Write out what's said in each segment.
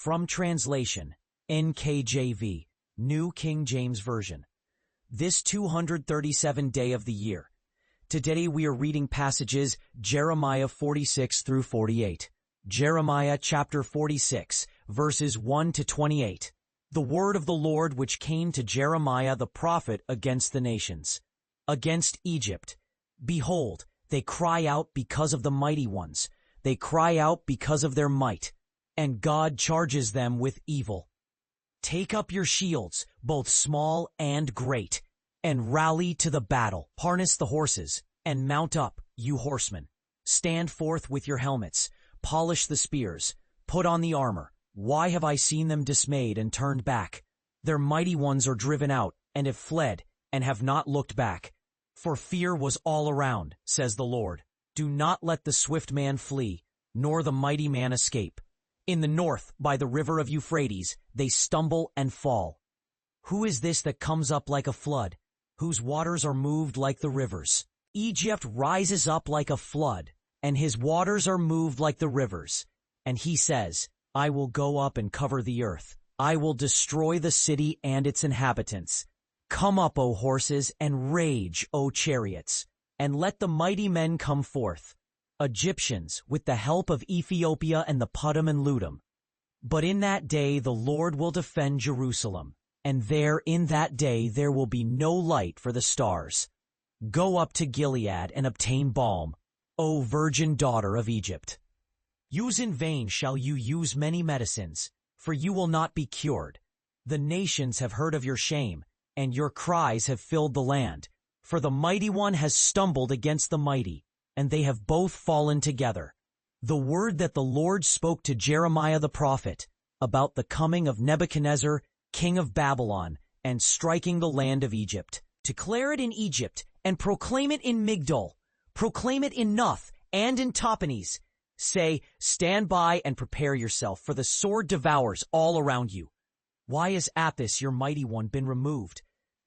From translation, NKJV, New King James Version. This 237th day of the year. Today we are reading passages Jeremiah 46 through 48. Jeremiah chapter 46, verses 1 to 28. The word of the Lord which came to Jeremiah the prophet against the nations. Against Egypt. Behold, they cry out because of the mighty ones. They cry out because of their might. And God charges them with evil. Take up your shields, both small and great, and rally to the battle. Harness the horses, and mount up, you horsemen. Stand forth with your helmets. Polish the spears. Put on the armor. Why have I seen them dismayed and turned back? Their mighty ones are driven out, and have fled, and have not looked back. For fear was all around, says the Lord. Do not let the swift man flee, nor the mighty man escape. In the north, by the river of Euphrates, they stumble and fall. Who is this that comes up like a flood, whose waters are moved like the rivers? Egypt rises up like a flood, and his waters are moved like the rivers. And he says, I will go up and cover the earth. I will destroy the city and its inhabitants. Come up, O horses, and rage, O chariots, and let the mighty men come forth. Egyptians, with the help of Ethiopia and the Puttim and Ludim. But in that day the Lord will defend Jerusalem, and there in that day there will be no light for the stars. Go up to Gilead and obtain balm, O virgin daughter of Egypt. Use in vain shall you use many medicines, for you will not be cured. The nations have heard of your shame, and your cries have filled the land. For the mighty one has stumbled against the mighty, and they have both fallen together. The word that the Lord spoke to Jeremiah the prophet about the coming of Nebuchadnezzar, king of Babylon, and striking the land of Egypt. Declare it in Egypt, and proclaim it in Migdol. Proclaim it in Nuth and in Tahpanhes. Say, stand by and prepare yourself, for the sword devours all around you. Why has Apis, your mighty one, been removed?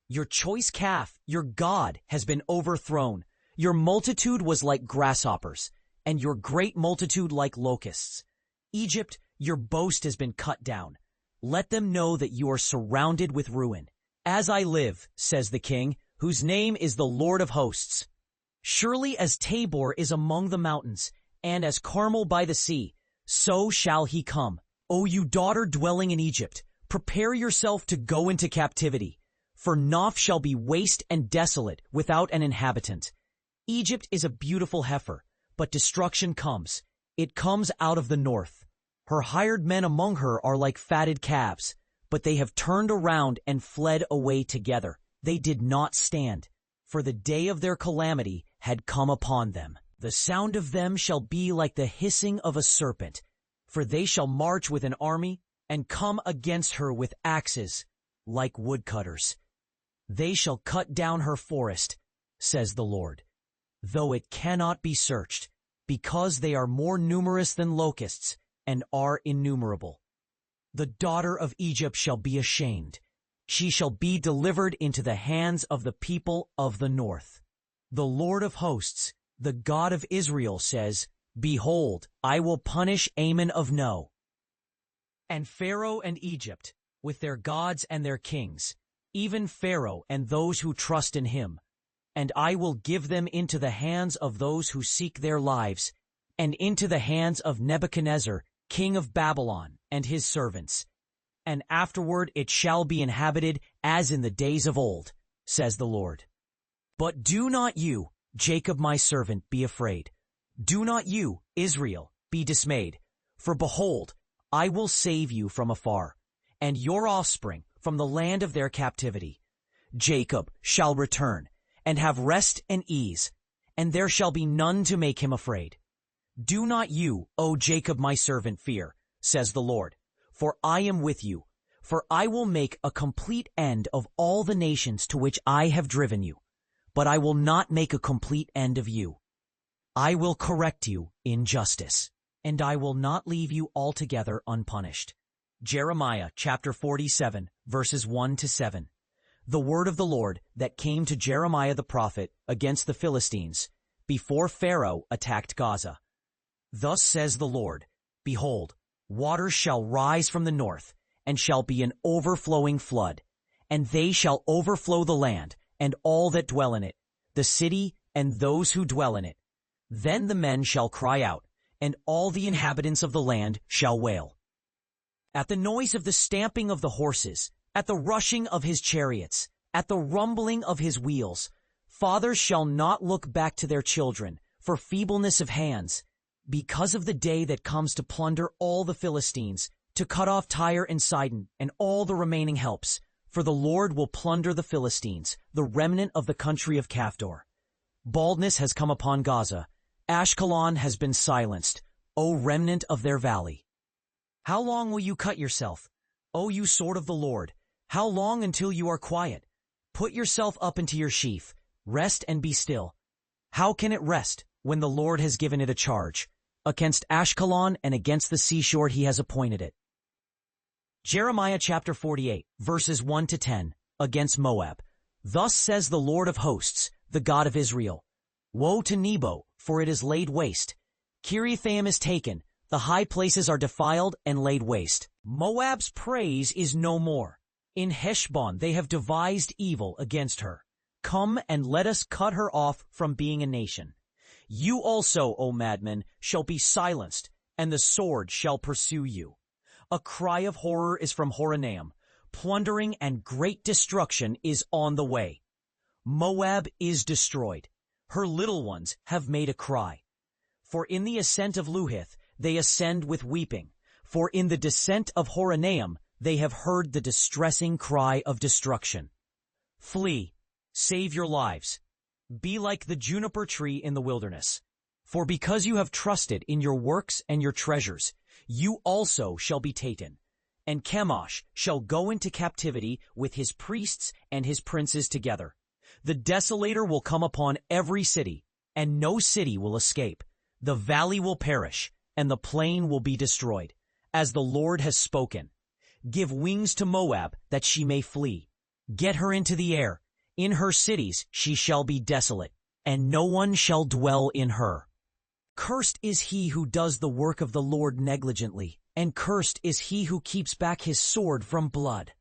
Your choice calf, your God, has been overthrown. Your multitude was like grasshoppers, and your great multitude like locusts. Egypt, your boast has been cut down. Let them know that you are surrounded with ruin. As I live, says the King, whose name is the Lord of hosts. Surely as Tabor is among the mountains, and as Carmel by the sea, so shall he come. O you daughter dwelling in Egypt, prepare yourself to go into captivity. For Noph shall be waste and desolate, without an inhabitant. Egypt is a beautiful heifer, but destruction comes. It comes out of the north. Her hired men among her are like fatted calves, but they have turned around and fled away together. They did not stand, for the day of their calamity had come upon them. The sound of them shall be like the hissing of a serpent, for they shall march with an army and come against her with axes like woodcutters. They shall cut down her forest, says the Lord, though it cannot be searched, because they are more numerous than locusts and are innumerable. The daughter of Egypt shall be ashamed. She shall be delivered into the hands of the people of the north. The Lord of hosts, the God of Israel, says, Behold, I will punish Ammon of No, and Pharaoh and Egypt, with their gods and their kings, even Pharaoh and those who trust in him. And I will give them into the hands of those who seek their lives, and into the hands of Nebuchadnezzar, king of Babylon, and his servants. And afterward it shall be inhabited as in the days of old, says the Lord. But do not you, Jacob my servant, be afraid. Do not you, Israel, be dismayed. For behold, I will save you from afar, and your offspring from the land of their captivity. Jacob shall return, and have rest and ease, and there shall be none to make him afraid. Do not you, O Jacob my servant, fear, says the Lord, for I am with you. For I will make a complete end of all the nations to which I have driven you, but I will not make a complete end of you. I will correct you in justice, and I will not leave you altogether unpunished. Jeremiah chapter 47, verses 1 to 7. The word of the Lord that came to Jeremiah the prophet against the Philistines, before Pharaoh attacked Gaza. Thus says the Lord, Behold, Waters shall rise from the north, and shall be an overflowing flood. And they shall overflow the land, and all that dwell in it, the city and those who dwell in it. Then the men shall cry out, and all the inhabitants of the land shall wail. At the noise of the stamping of the horses, at the rushing of his chariots, at the rumbling of his wheels, fathers shall not look back to their children for feebleness of hands, because of the day that comes to plunder all the Philistines, to cut off Tyre and Sidon and all the remaining helps. For the Lord will plunder the Philistines, the remnant of the country of Caphtor. Baldness has come upon Gaza. Ashkelon has been silenced, O remnant of their valley. How long will you cut yourself, O you sword of the Lord? How long until you are quiet? Put yourself up into your sheath. Rest and be still. How can it rest when the Lord has given it a charge? Against Ashkelon and against the seashore he has appointed it. Jeremiah chapter 48, verses 1 to 10, against Moab. Thus says the Lord of hosts, the God of Israel. Woe to Nebo, for it is laid waste. Kiriathaim is taken, the high places are defiled and laid waste. Moab's praise is no more. In Heshbon they have devised evil against her. Come and let us cut her off from being a nation. You also, O madmen, shall be silenced, and the sword shall pursue you. A cry of horror is from Horonaim. Plundering and great destruction is on the way. Moab is destroyed. Her little ones have made a cry. For in the ascent of Luhith they ascend with weeping. For in the descent of Horonaim they have heard the distressing cry of destruction. Flee, save your lives. Be like the juniper tree in the wilderness. For because you have trusted in your works and your treasures, you also shall be taken. And Chemosh shall go into captivity with his priests and his princes together. The desolator will come upon every city, and no city will escape. The valley will perish, and the plain will be destroyed, as the Lord has spoken. Give wings to Moab, that she may flee. Get her into the air. In her cities she shall be desolate, and no one shall dwell in her. Cursed is he who does the work of the Lord negligently, and cursed is he who keeps back his sword from blood.